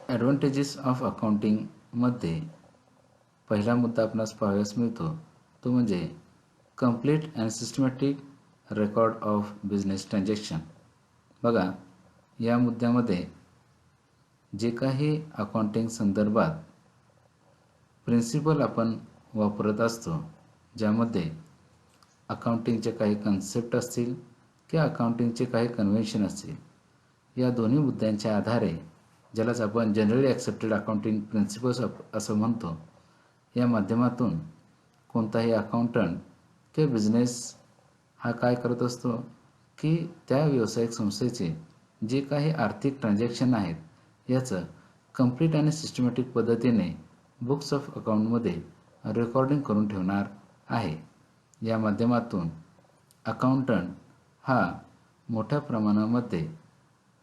ॲडव्हांटेजेस of अकाउंटिंगमध्ये पहिला मुद्दा आपणास पाहावयास मिळतो तो म्हणजे complete and systematic record of business transaction. बघा, या मुद्द्यामध्ये जे काही अकाउंटिंग संदर्भात प्रिन्सिपल आपण वापरत असतो, ज्यामध्ये अकाउंटिंगचे काही कन्सेप्ट असतील किंवा अकाउंटिंगचे काही कन्व्हेन्शन असतील, या दोन्ही मुद्द्यांच्या आधारे ज्यालाच आपण जनरली ॲक्सेप्टेड अकाउंटिंग प्रिन्सिपल्स असं म्हणतो, या माध्यमातून कोणताही अकाउंटंट किंवा बिझनेस हा काय करत असतो की त्या व्यावसायिक संस्थेचे जे काही आर्थिक ट्रान्झॅक्शन आहेत याचं कंप्लीट आणि सिस्टमॅटिक पद्धतीने बुक्स ऑफ अकाउंटमध्ये रेकॉर्डिंग करून ठेवणार आहे. या माध्यमातून अकाउंटंट हा मोठ्या प्रमाणामध्ये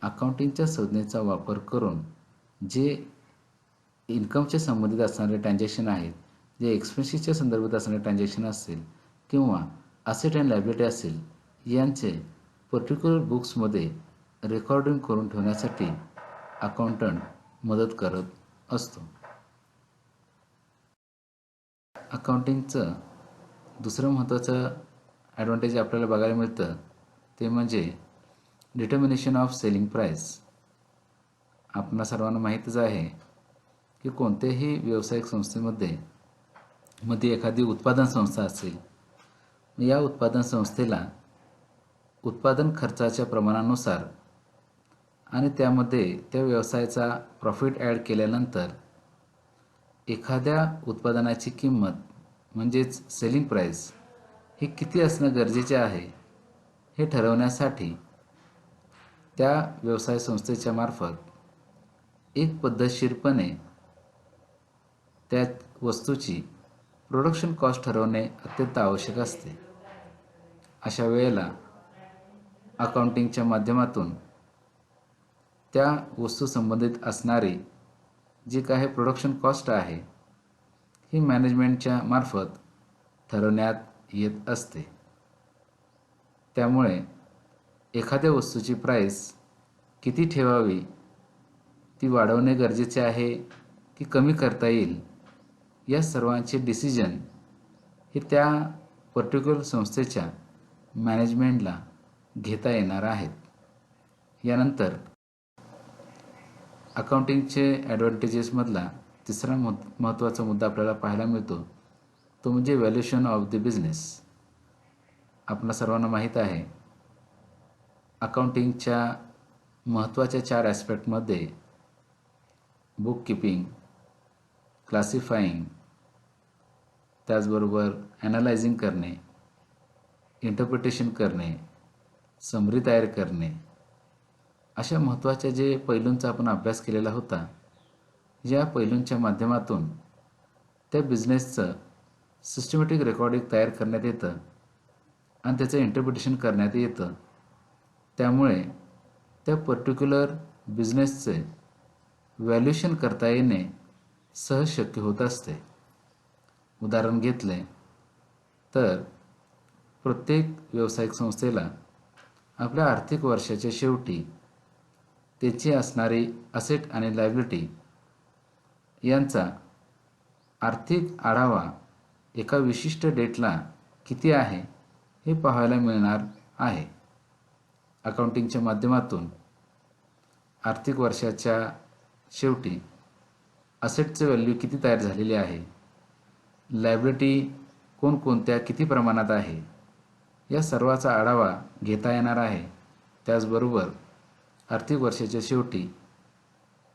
अकाउंटिंगच्या संज्ञेचा वापर करून जे इन्कमच्या संबंधित असणारे ट्रान्झॅक्शन आहेत, जे एक्सपेन्सेसच्या संदर्भात असणारे ट्रान्झॅक्शन असतील किंवा असेट अँड लायबिलिटी असेल, यांचे पर्टिक्युलर बुक्समध्ये रेकॉर्डिंग करून ठेवण्यासाठी अकाउंटंट मदत करत असतो. अकाउंटिंगचं दुसरं महत्त्वाचं ॲडव्हांटेज आपल्याला बघायला मिळतं ते म्हणजे डिटर्मिनेशन ऑफ सेलिंग प्राईस. आपणा सर्वांना माहीतच आहे की कोणत्याही व्यावसायिक संस्थेमध्ये एखादी उत्पादन संस्था असेल, या उत्पादन संस्थेला उत्पादन खर्चाच्या प्रमाणानुसार आणि त्यामध्ये त्या व्यवसायाचा प्रॉफिट ॲड केल्यानंतर एखाद्या उत्पादनाची किंमत म्हणजेच सेलिंग प्राईस ही किती असणं गरजेचे आहे हे ठरवण्यासाठी त्या व्यवसाय संस्थेच्या मार्फत एक पद्धतशीरपणे त्या वस्तूची प्रोडक्शन कॉस्ट ठरवणे अत्यंत आवश्यक असते. अशा वेळेला अकाउंटिंगच्या माध्यमातून त्या वस्तू संबंधित असणारी जी काही प्रोडक्शन कॉस्ट आहे ही मॅनेजमेंटच्या मार्फत ठरवण्यात येत असते. त्यामुळे एखाद्या वस्तूची प्राईस किती ठेवावी, ती वाढवणे गरजेचे आहे की कमी करता येईल, या सर्वांचे डिसिजन हे त्या पर्टिक्युलर संस्थेच्या मॅनेजमेंटला घेता येणार आहेत. यानंतर अकाउंटिंगचे ॲडव्हांटेजेसमधला तिसरा महत्त्वाचा मुद्दा आपल्याला पाहायला मिळतो तो म्हणजे व्हॅल्युएशन ऑफ द बिझनेस. आपणा सर्वांना माहीत आहे अकाउंटिंगच्या महत्त्वाच्या 4 ॲस्पेक्टमध्ये बुक कीपिंग, क्लासिफाईंग, त्याचबरोबर ॲनालायझिंग करणे, इंटरप्रिटेशन करणे, समरी तयार करणे, अशा महत्त्वाच्या जे पैलूंचा आपण अभ्यास केलेला होता, या पैलूंच्या माध्यमातून त्या बिझनेसचं सिस्टमॅटिक रेकॉर्डिंग तयार करण्यात येतं आणि त्याचं इंटरप्रिटेशन करण्यात येतं. त्यामुळे त्या पर्टिक्युलर बिझनेसचे व्हॅल्युएशन करता येणे सहज शक्य होत असते. उदाहरण घेतले तर प्रत्येक व्यावसायिक संस्थेला आपल्या आर्थिक वर्षाच्या शेवटी त्याची असणारी असेट आणि लायबिलिटी यांचा आर्थिक आढावा एका विशिष्ट डेटला किती आहे हे पाहायला मिळणार आहे. अकाउंटिंगच्या माध्यमातून आर्थिक वर्षाच्या शेवटी असेटचे व्हॅल्यू किती तयार झालेले आहे, लायबिलिटी कोणकोणत्या किती प्रमाणात आहे, या सर्वाचा आढावा घेता येणार आहे. त्याचबरोबर आर्थिक वर्षाच्या शेवटी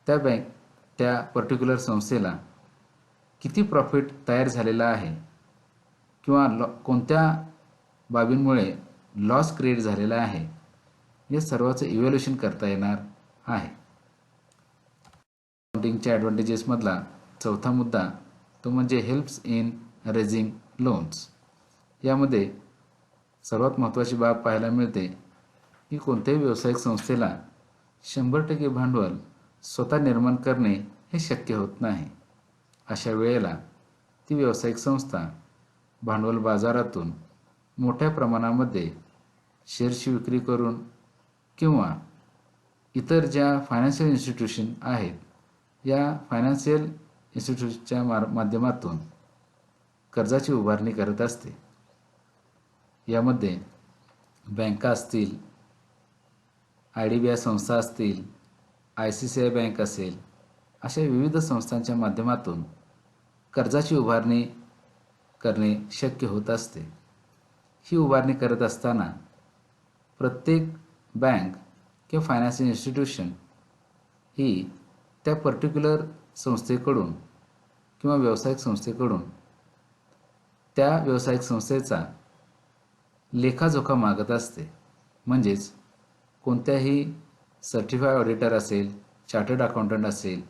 त्या पर्टिक्युलर संस्थेला किती प्रॉफिट तयार झालेला आहे किंवा कोणत्या बाबींमुळे लॉस क्रिएट झालेला आहे, या सर्वाचं इव्हॅल्युएशन करता येणार आहे. अकाउंटिंगच्या ॲडव्हांटेजेसमधला चौथा मुद्दा तो म्हणजे हेल्प्स इन रेझिंग लोन्स. यामध्ये सर्वात महत्त्वाची बाब पाहायला मिळते की कोणत्याही व्यावसायिक संस्थेला 100% भांडवल स्वतः निर्माण करणे हे शक्य होत नाही. अशा वेळेला ती व्यावसायिक संस्था भांडवल बाजारातून मोठ्या प्रमाणामध्ये शेअर्सची विक्री करून किंवा इतर ज्या फायनान्शियल इन्स्टिट्यूशन आहेत या फायनान्शियल इन्स्टिट्यूटच्या माध्यमातून कर्जाची उभारणी करत असते. यामध्ये बँका असतील, IDBI संस्था असतील, ICICI बँक असेल, अशा विविध संस्थांच्या माध्यमातून कर्जाची उभारणी करणे शक्य होत असते. ही उभारणी करत असताना प्रत्येक बँक किंवा फायनान्शियल इन्स्टिट्यूशन ही त्या पर्टिक्युलर संस्थेकडून किंवा व्यावसायिक संस्थेकडून त्या व्यावसायिक संस्थेचा लेखाजोखा मागत असते. म्हणजेच कोणत्याही सर्टिफाईड ऑडिटर असेल, चार्टर्ड अकाउंटंट असेल,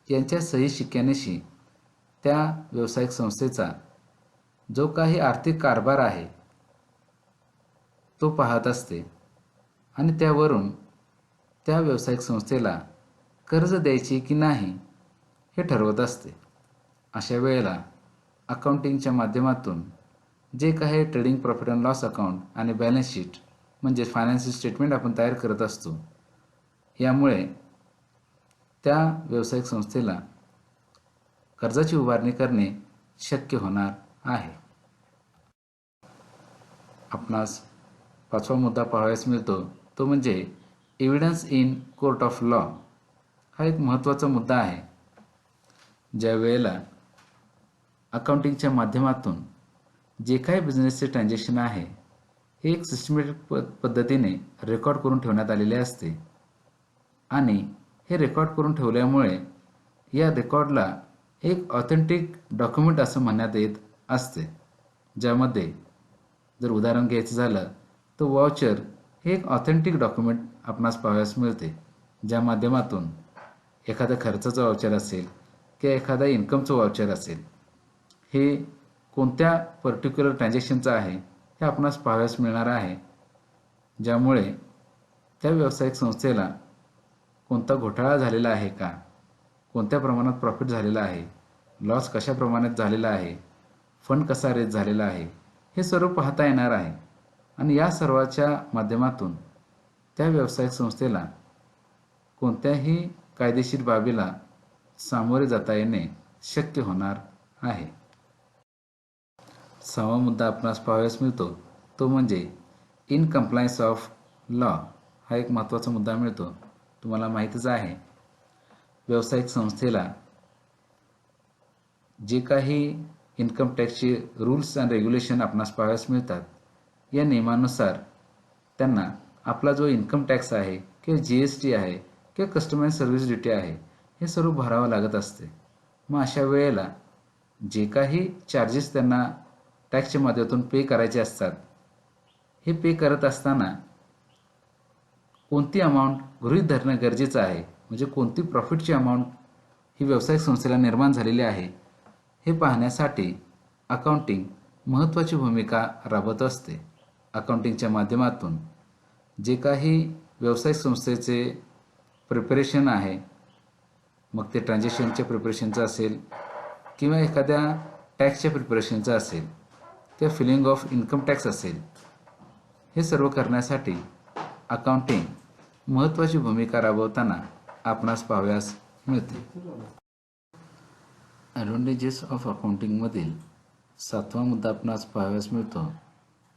यांच्या सही शिक्क्यानिशी त्या व्यावसायिक संस्थेचा जो काही आर्थिक कारभार आहे तो पाहत असते आणि त्यावरून त्या व्यावसायिक संस्थेला कर्ज द्यायचे की नाही हे ठरवत असते. अशा वेळेला अकाउंटिंगच्या माध्यमातून जे काही trading profit and loss account आणि बॅलन्स शीट म्हणजे फायनान्शियल स्टेटमेंट आपण तयार करत असतो, यामुळे त्या व्यावसायिक संस्थेला कर्जाची उभारणी करणे शक्य होणार आहे. आपणास पाचवा मुद्दा पाहावयास मिळतो तो म्हणजे evidence in court of law. हा एक महत्त्वाचा मुद्दा आहे. ज्या वेळेला अकाउंटिंगच्या माध्यमातून जे काही बिझनेसचे ट्रान्झॅक्शन आहे हे एक सिस्टमॅटिक पद्धतीने रेकॉर्ड करून ठेवण्यात आलेले असते आणि हे रेकॉर्ड करून ठेवल्यामुळे या रेकॉर्डला एक ऑथेंटिक डॉक्युमेंट असं म्हणण्यात येत असते. ज्यामध्ये जर उदाहरण घ्यायचं झालं तर वाउचर हे एक ऑथेंटिक डॉक्युमेंट आपणास पाहावयास मिळते, ज्या माध्यमातून एखाद्या खर्चाचं वाउचर असेल किंवा एखादा इन्कमचं वाउचर असेल, हे कोणत्या पर्टिक्युलर ट्रान्झॅक्शनचं आहे हे आपणास पाहावयास मिळणार आहे. ज्यामुळे त्या व्यावसायिक संस्थेला कोणता घोटाळा झालेला आहे का, कोणत्या प्रमाणात प्रॉफिट झालेला आहे, लॉस कशा प्रमाणात झालेला आहे, फंड कसा रेज झालेला आहे, हे सर्व पाहता येणार आहे. आणि या सर्वाच्या माध्यमातून त्या व्यावसायिक संस्थेला कोणत्याही कायदेशीर बाबीला सामोरे जाता येणे शक्य होणार आहे. सहावा मुद्दा आपणास पाहावयास मिळतो तो म्हणजे इन कंप्लायन्स ऑफ लॉ. हा एक महत्त्वाचा मुद्दा मिळतो. तुम्हाला माहीतच आहे, व्यावसायिक संस्थेला जे काही इन्कम टॅक्सचे रूल्स अँड रेग्युलेशन आपणास पाहावयास मिळतात, या नियमानुसार त्यांना आपला जो इन्कम टॅक्स आहे किंवा GST आहे किंवा कस्टमाइज सर्व्हिस ड्युटी आहे हे सर्व भरावं लागत असते. मग अशा वेळेला जे काही चार्जेस त्यांना टॅक्सच्या माध्यमातून पे करायचे असतात, हे पे करत असताना कोणती अमाऊंट गृहीत धरणं गरजेचं आहे, म्हणजे कोणती प्रॉफिटची अमाऊंट ही व्यावसायिक संस्थेला निर्माण झालेली आहे हे पाहण्यासाठी अकाउंटिंग महत्त्वाची भूमिका राबवत असते. अकाउंटिंगच्या माध्यमातून जे काही व्यावसायिक संस्थेचे प्रिपरेशन आहे, मग ते ट्रान्झॅक्शनच्या प्रिपरेशनचं असेल किंवा एखाद्या टॅक्सच्या प्रिपरेशनचं असेल किंवा फिलिंग ऑफ इन्कम टॅक्स असेल, हे सर्व करण्यासाठी अकाउंटिंग महत्त्वाची भूमिका राबवताना आपणास पाहावयास मिळते. ॲडव्हान्टेजेस ऑफ अकाउंटिंगमधील सातवा मुद्दा आपणास पाहावयास मिळतो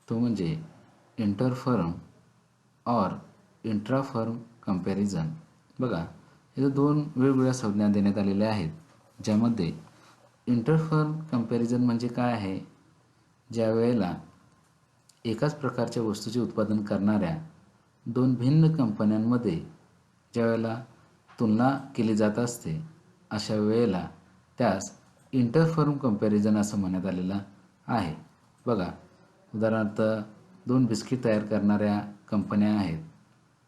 तो म्हणजे इंटरफर्म ऑर इंट्राफर्म कंपॅरिझन. बघा, इथे दोन वेगवेगळ्या संज्ञा देण्यात आलेल्या आहेत, ज्यामध्ये इंटरफर्म कंपॅरिझन म्हणजे काय आहे, ज्या वेळेला एकाच प्रकारच्या वस्तूचे उत्पादन करणाऱ्या दोन भिन्न कंपन्यांमध्ये ज्या वेळेला तुलना केली जात असते, अशा वेळेला त्यास इंटरफर्म कंपॅरिझन असं म्हणण्यात आलेलं आहे. बघा, उदाहरणार्थ दोन बिस्किट तयार करणाऱ्या कंपन्या आहेत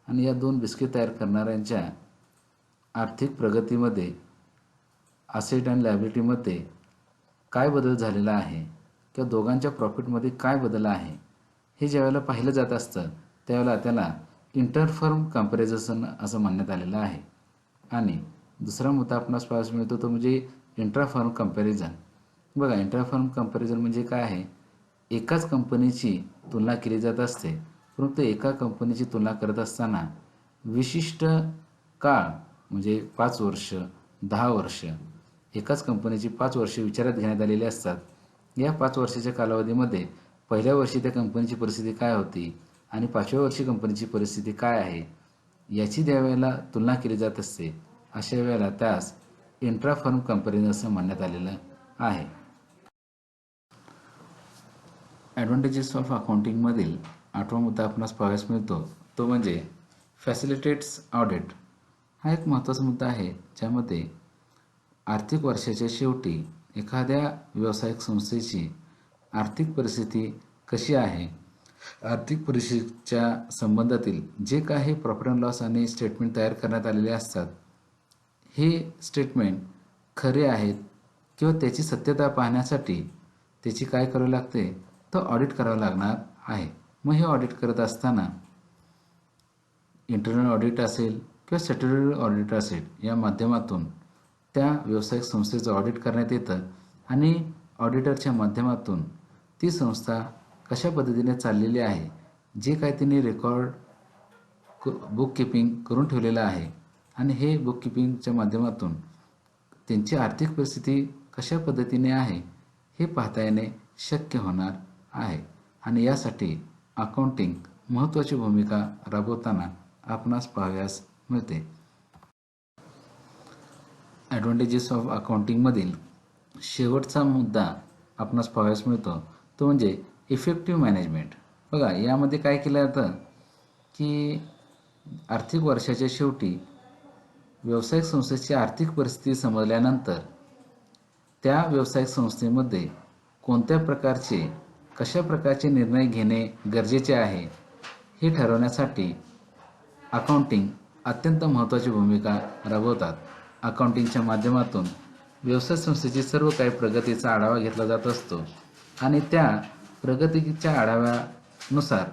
आणि या दोन बिस्किट तयार करणाऱ्यांच्या आर्थिक प्रगतीमध्ये, असेट अँड लायबिलिटीमध्ये काय बदल झालेला आहे किंवा दोघांच्या प्रॉफिटमध्ये काय बदल आहे, हे ज्यावेळेला पाहिलं जात असतं त्यावेळेला त्याला इंटरफर्म कंपॅरिझन असं म्हणण्यात आलेलं आहे. आणि दुसरा मुद्दा आपणास पाहायला मिळतो तो म्हणजे इंट्राफर्म कंपॅरिझन. बघा, इंट्राफर्म कंपॅरिझन म्हणजे काय आहे, एकाच कंपनीची तुलना केली जात असते, परंतु एका कंपनीची तुलना करत असताना विशिष्ट काळ म्हणजे 5 वर्ष, 10 वर्ष. एकाच कंपनीची 5 वर्षे विचारात घेण्यात आलेली असतात. या 5 वर्षाच्या कालावधीमध्ये पहिल्या वर्षी त्या कंपनीची परिस्थिती काय होती आणि 5व्या वर्षी कंपनीची परिस्थिती काय आहे याची ज्यावेळेला तुलना केली जात असते, अशा वेळेला त्यास इंट्रा फर्म कंपॅरिझन असं म्हणण्यात आलेलं आहे. ॲडव्हान्टेजेस ऑफ अकाउंटिंगमधील 8वा मुद्दा आपणास पाहावयास मिळतो, तो म्हणजे फॅसिलिटेट्स ऑडिट. हा एक महत्त्वाचा मुद्दा आहे, ज्यामध्ये आर्थिक वर्षाच्या शेवटी एखाद्या व्यावसायिक संस्थेची आर्थिक परिस्थिती कशी आहे, आर्थिक परिस्थितीच्या संबंधातील जे काही प्रॉफिट अँड लॉस आणि स्टेटमेंट तयार करण्यात आलेले असतात, हे स्टेटमेंट खरे आहेत किंवा त्याची सत्यता पाहण्यासाठी त्याची काय करावे लागते, तर ऑडिट करावं लागणार आहे. मग हे ऑडिट करत असताना इंटरनल ऑडिट असेल किंवा स्टॅट्युटरी ऑडिट असेल, या माध्यमातून त्या व्यावसायिक संस्थेचं ऑडिट करण्यात येतं आणि ऑडिटरच्या माध्यमातून ती संस्था कशा पद्धतीने चाललेली आहे, जे काय तिने रेकॉर्ड बुक किपिंग करून ठेवलेलं आहे आणि हे बुक किपिंगच्या माध्यमातून त्यांची आर्थिक परिस्थिती कशा पद्धतीने आहे हे पाहता येणे शक्य होणार आहे. आणि यासाठी अकाउंटिंग महत्त्वाची भूमिका राबवताना आपणास पाहावयास मिळते. ॲडव्हान्टेजेस ऑफ अकाउंटिंगमधील शेवटचा मुद्दा आपणास पाहावयास मिळतो, तो म्हणजे इफेक्टिव्ह मॅनेजमेंट. बघा, यामध्ये काय केलं जातं की आर्थिक वर्षाच्या शेवटी व्यावसायिक संस्थेची आर्थिक परिस्थिती समजल्यानंतर त्या व्यावसायिक संस्थेमध्ये कोणत्या प्रकारचे कशा प्रकारचे निर्णय घेणे गरजेचे आहे हे ठरवण्यासाठी अकाउंटिंग अत्यंत महत्त्वाची भूमिका राबवतात. अकाउंटिंगच्या माध्यमातून व्यवसाय संस्थेची सर्व काही प्रगतीचा आढावा घेतला जात असतो आणि त्या प्रगतीच्या आढाव्यानुसार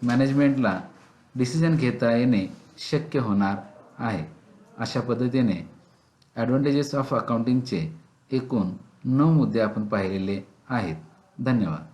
मॅनेजमेंटला डिसिजन घेता येणे शक्य होणार आहे. अशा पद्धतीने ॲडव्हान्टेजेस ऑफ अकाउंटिंगचे एकूण 9 मुद्दे आपण पाहिलेले आहेत. धन्यवाद.